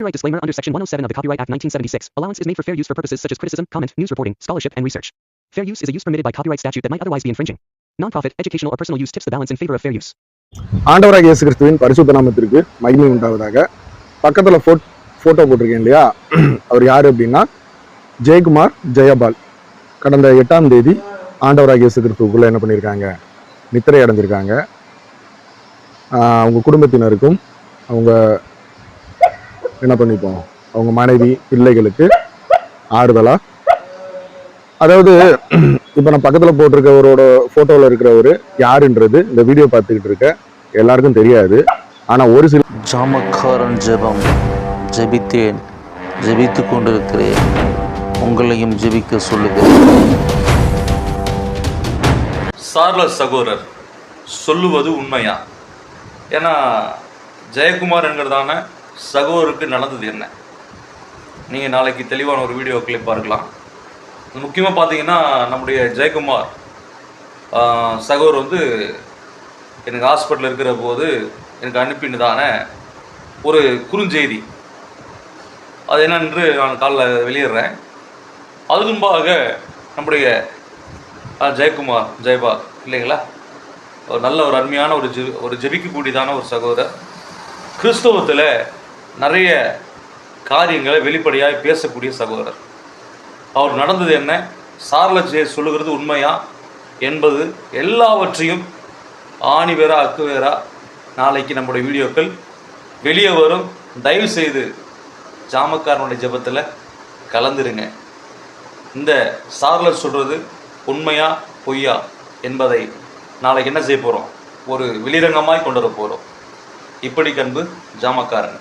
Copyright disclaimer under Section 107 of the Copyright Act 1976. Allowance is made for fair use for purposes such as criticism, comment, news reporting, scholarship, and research. Fair use is a use permitted by copyright statute that might otherwise be infringing. Non-profit, educational, or personal use tips the balance in favor of fair use. ஆண்டவராகிய இயேசு கிறிஸ்துவின் பரிசுத்த நாமத்திற்கு மகிமை உண்டாவதாக. பக்கத்துல photo போட்டிருக்கேன் இல்லையா, அவர் யாரு அப்படின்னா ஜெயக்குமார் ஜெயபால். கடந்த 8ஆம் தேதி ஆண்டவராகிய இயேசு கிறிஸ்துவுக்குள்ள என்ன பண்ணியிருக்காங்க, நித்திரை அடைஞ்சிருக்காங்க. அவங்க குடும்பத்தினருக்கும் அவங்க என்ன பண்ணிப்போம், அவங்க மனைவி பிள்ளைகளுக்கு ஆறுதலா. அதாவது இப்போ நான் பக்கத்தில் போட்டிருக்கவரோட ஃபோட்டோவில் இருக்கிறவர் யாருன்றது இந்த வீடியோ பார்த்துக்கிட்டு இருக்க எல்லாருக்கும் தெரியாது. ஆனால் ஒரு சில ஜாமக்காரன் ஜெபம் ஜெபித்தேன், ஜெபித்து கொண்டிருக்கிறேன், உங்களையும் ஜெபிக்க சொல்லுகிறேன். சார்லஸ் சகோதரர் சொல்லுவது உண்மையா? ஏன்னா ஜெயக்குமார் என்கிறதான சகோதரருக்கு நடந்தது என்ன, நீங்கள் நாளைக்கு தெளிவான ஒரு வீடியோ கிளிப் பார்க்கலாம். முக்கியமாக பார்த்தீங்கன்னா நம்முடைய ஜெயக்குமார் சகோதரர் எனக்கு ஹாஸ்பிட்டலில் இருக்கிற போது எனக்கு அனுப்பினதான ஒரு குறுஞ்செய்தி, அது என்னென்று நான் காலைல வெளியிடுறேன். அது முன்பாக நம்முடைய ஜெயக்குமார் ஜெயபால் இல்லைங்களா, ஒரு நல்ல ஒரு அருமையான ஒரு ஜெபிக்கக்கூடியதான ஒரு சகோதரர், கிறிஸ்தவத்தில் நிறைய காரியங்களை வெளிப்படையாக பேசக்கூடிய சகோதரர். அவர் நடந்தது என்ன, சார்லஸ் ஜே சொல்லுகிறது உண்மையா என்பது எல்லாவற்றையும் ஆணி வேறா அக்கு வேறா நாளைக்கு நம்முடைய வீடியோக்கள் வெளியே வரும். தயவு செய்து ஜாமக்காரனுடைய ஜெபத்தில் கலந்துருங்க. இந்த சார்லஸ் சொல்கிறது உண்மையா பொய்யா என்பதை நாளைக்கு என்ன செய்ய போகிறோம், ஒரு வெளிரங்கமாய் கொண்டு வர போகிறோம். இப்படி கண்பு ஜாமக்காரன்.